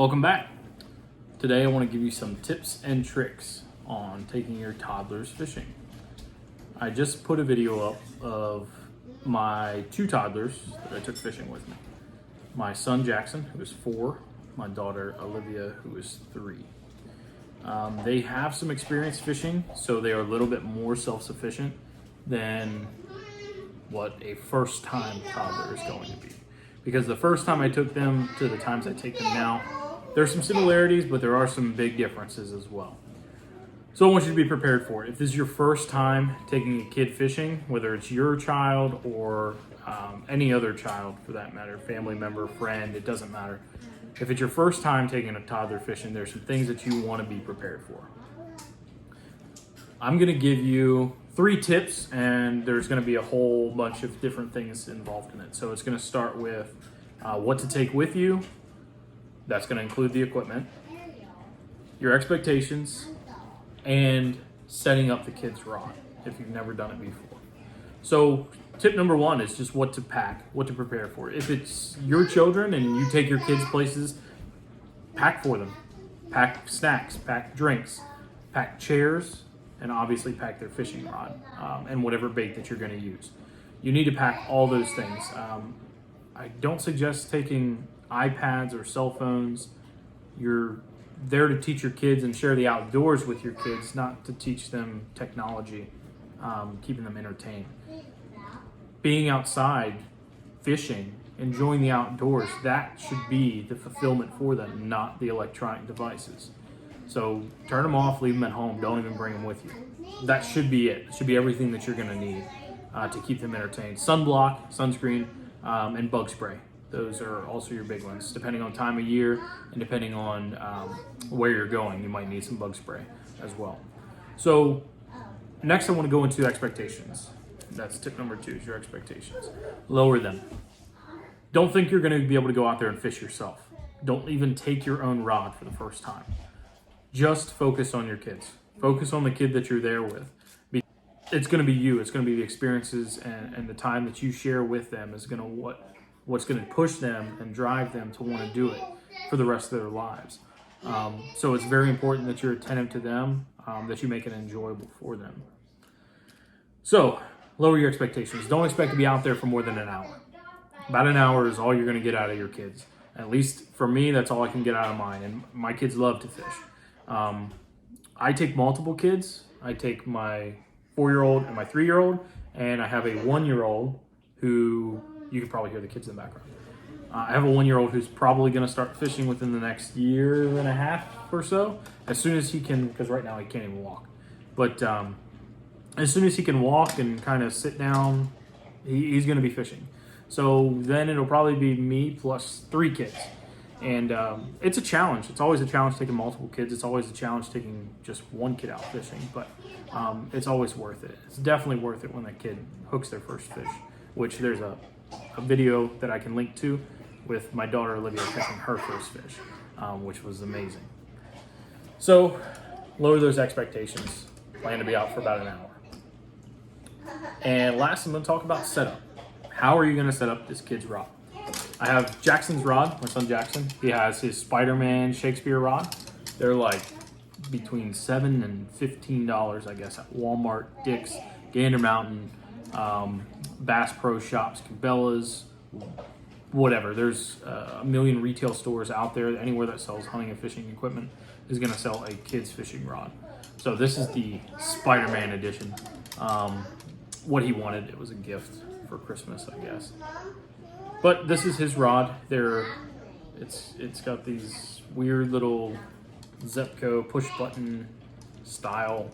Welcome back. Today I want to give you some tips and tricks on taking your toddlers fishing. I just put a video up of my two toddlers that I took fishing with me. My son Jackson, who is 4, my daughter Olivia, who is 3. They have some experience fishing, so they are a little bit more self-sufficient than what a first-time toddler is going to be. Because the first time I took them to the times I take them now, there's some similarities, but there are some big differences as well. So I want you to be prepared for it. If this is your first time taking a kid fishing, whether it's your child or any other child for that matter, family member, friend, it doesn't matter. If it's your first time taking a toddler fishing, there's some things that you want to be prepared for. I'm going to give you 3 tips, and there's going to be a whole bunch of different things involved in it. So it's going to start with what to take with you. That's going to include the equipment, your expectations, and setting up the kid's rod if you've never done it before. So tip number 1 is just what to pack, what to prepare for. If it's your children and you take your kids places, pack for them. Pack snacks, pack drinks, pack chairs, and obviously pack their fishing rod and whatever bait that you're going to use. You need to pack all those things. I don't suggest taking iPads or cell phones. You're there to teach your kids and share the outdoors with your kids, not to teach them technology, keeping them entertained. Being outside, fishing, enjoying the outdoors, that should be the fulfillment for them, not the electronic devices. So turn them off, leave them at home, don't even bring them with you. That should be it. It should be everything that you're gonna need to keep them entertained. Sunblock, sunscreen, and bug spray. Those are also your big ones. Depending on time of year and depending on where you're going, you might need some bug spray as well. So next I want to go into expectations. That's tip number 2, is your expectations. Lower them. Don't think you're going to be able to go out there and fish yourself. Don't even take your own rod for the first time. Just focus on your kids. Focus on the kid that you're there with. It's going to be you. It's going to be the experiences and the time that you share with them is going to what's going to push them and drive them to want to do it for the rest of their lives. So it's very important that you're attentive to them, that you make it enjoyable for them. So lower your expectations. Don't expect to be out there for more than an hour. About an hour is all you're going to get out of your kids. At least for me, that's all I can get out of mine. And my kids love to fish. I take multiple kids. I take my 4-year-old and my 3-year-old, and I have a 1-year-old who, you can probably hear the kids in the background. I have a 1-year-old who's probably going to start fishing within the next year and a half or so, as soon as he can, because right now he can't even walk. But as soon as he can walk and kind of sit down, he's going to be fishing. So then it'll probably be me plus 3 kids. And it's a challenge. It's always a challenge taking multiple kids. It's always a challenge taking just one kid out fishing, but it's always worth it. It's definitely worth it when that kid hooks their first fish, which there's a video that I can link to with my daughter Olivia catching her first fish, which was amazing. So lower those expectations. Plan to be out for about an hour. And last, I'm going to talk about setup. How are you going to set up this kid's rod? I have Jackson's rod, my son Jackson. He has his Spider-Man Shakespeare rod. They're like between $7 and $15, I guess, at Walmart, Dick's, Gander Mountain, Bass Pro Shops, Cabela's, whatever. There's a million retail stores out there. Anywhere that sells hunting and fishing equipment is going to sell a kid's fishing rod. So this is the Spider-Man edition. What he wanted, it was a gift for Christmas, I guess. But this is his rod. It's got these weird little Zepco push button style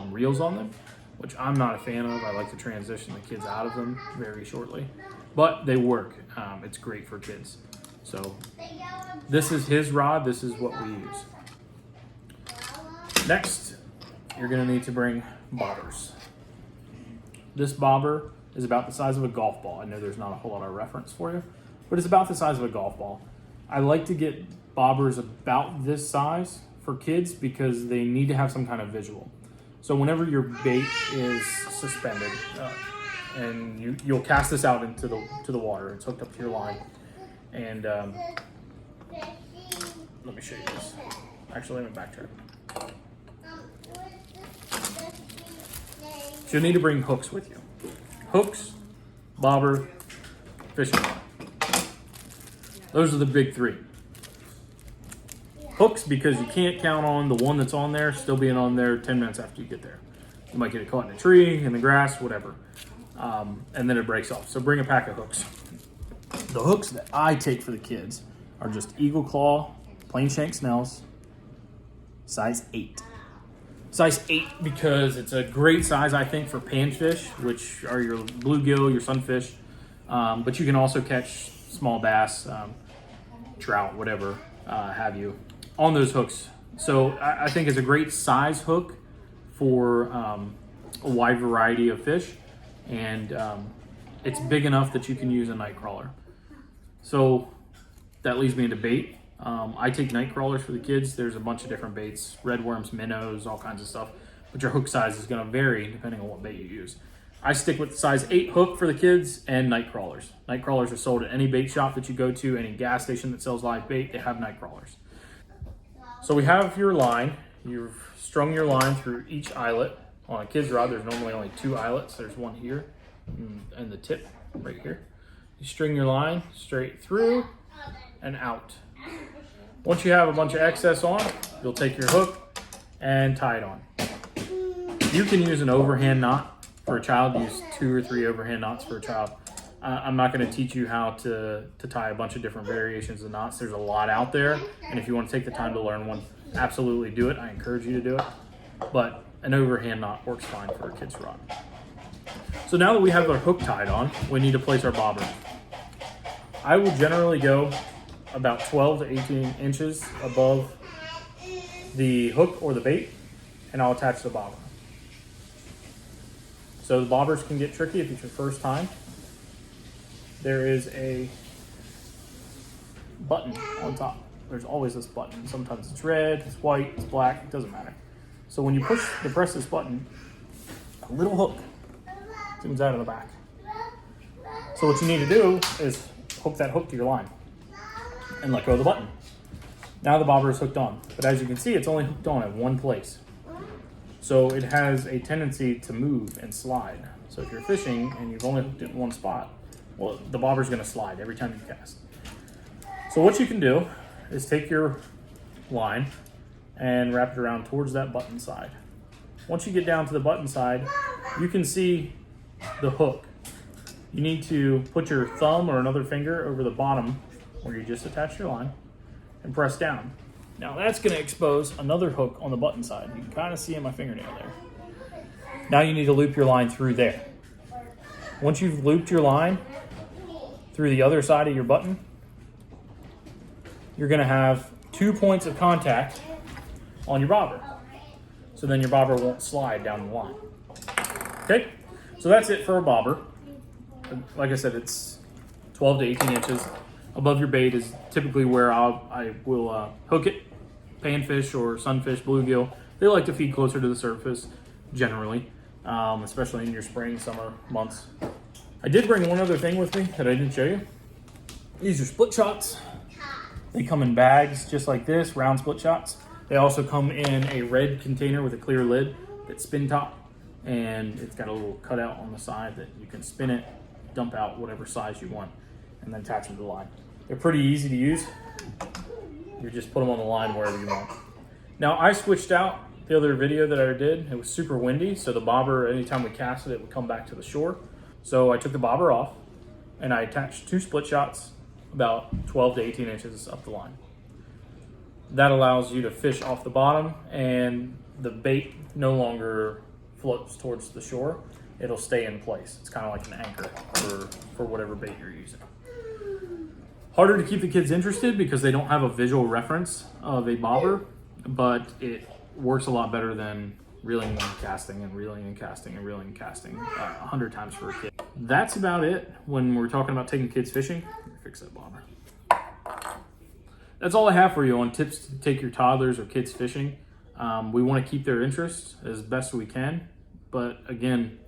reels on them, which I'm not a fan of. I like to transition the kids out of them very shortly, but they work. It's great for kids. So this is his rod. This is what we use. Next, you're gonna need to bring bobbers. This bobber is about the size of a golf ball. I know there's not a whole lot of reference for you, but it's about the size of a golf ball. I like to get bobbers about this size for kids because they need to have some kind of visual. So whenever your bait is suspended, and you'll cast this out into the water, it's hooked up to your line, and let me show you this. Actually, let me backtrack. So you'll need to bring hooks with you. Hooks, bobber, fishing rod. Those are the big three. Hooks, because you can't count on the one that's on there still being on there 10 minutes after you get there. You might get it caught in a tree, in the grass, whatever. And then it breaks off. So bring a pack of hooks. The hooks that I take for the kids are just Eagle Claw, plain shank snells, size 8. Size 8 because it's a great size, I think, for panfish, which are your bluegill, your sunfish. But you can also catch small bass, trout, whatever have you, on those hooks. So I think it's a great size hook for a wide variety of fish. And it's big enough that you can use a night crawler. So that leads me into bait. I take night crawlers for the kids. There's a bunch of different baits, redworms, minnows, all kinds of stuff. But your hook size is going to vary depending on what bait you use. I stick with the size 8 hook for the kids and night crawlers. Night crawlers are sold at any bait shop that you go to, any gas station that sells live bait, they have night crawlers. So we have your line. You've strung your line through each eyelet. On a kid's rod, there's normally only 2 eyelets. There's one here and the tip right here. You string your line straight through and out. Once you have a bunch of excess on, you'll take your hook and tie it on. You can use an overhand knot for a child. Use 2 or 3 overhand knots for a child. I'm not going to teach you how to tie a bunch of different variations of knots. There's a lot out there, and if you want to take the time to learn one, absolutely do it. I encourage you to do it. But an overhand knot works fine for a kid's rod. So now that we have our hook tied on, we need to place our bobber. I will generally go about 12 to 18 inches above the hook or the bait, and I'll attach the bobber. So the bobbers can get tricky if it's your first time. There is a button on top. There's always this button. Sometimes it's red, it's white, it's black, it doesn't matter. So when you press this button, a little hook comes out of the back. So what you need to do is hook that hook to your line and let go of the button. Now the bobber is hooked on, but as you can see, it's only hooked on at one place. So it has a tendency to move and slide. So if you're fishing and you've only hooked it in one spot, well, the bobber is going to slide every time you cast. So what you can do is take your line and wrap it around towards that button side. Once you get down to the button side, you can see the hook. You need to put your thumb or another finger over the bottom where you just attached your line and press down. Now that's going to expose another hook on the button side. You can kind of see in my fingernail there. Now you need to loop your line through there. Once you've looped your line through the other side of your button, you're going to have 2 points of contact on your bobber. So then your bobber won't slide down the line. Okay, so that's it for a bobber. Like I said, it's 12 to 18 inches. Above your bait is typically where I will hook it. Panfish or sunfish, bluegill, they like to feed closer to the surface generally, especially in your spring, summer months. I did bring one other thing with me that I didn't show you. These are split shots. They come in bags just like this, round split shots. They also come in a red container with a clear lid that's spin top, and it's got a little cutout on the side that you can spin it, dump out whatever size you want, and then attach them to the line. They're pretty easy to use. You just put them on the line wherever you want. Now I switched out the other video that I did. It was super windy, so the bobber, anytime we casted it, would come back to the shore. So I took the bobber off and I attached 2 split shots about 12 to 18 inches up the line. That allows you to fish off the bottom and the bait no longer floats towards the shore. It'll stay in place. It's kind of like an anchor for whatever bait you're using. Harder to keep the kids interested because they don't have a visual reference of a bobber, but it works a lot better than reeling and casting and reeling and casting and reeling and casting 100 times for a kid. That's about it when we're talking about taking kids fishing. Fix that bobber. That's all I have for you on tips to take your toddlers or kids fishing. We want to keep their interest as best we can, but again,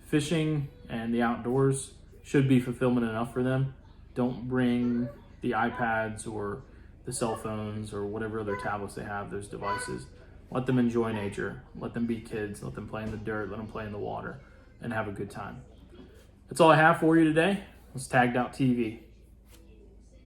fishing and the outdoors should be fulfillment enough for them. Don't bring the iPads or the cell phones or whatever other tablets they have, those devices. Let them enjoy nature. Let them be kids. Let them play in the dirt. Let them play in the water and have a good time. That's all I have for you today. It's Tagged Out TV.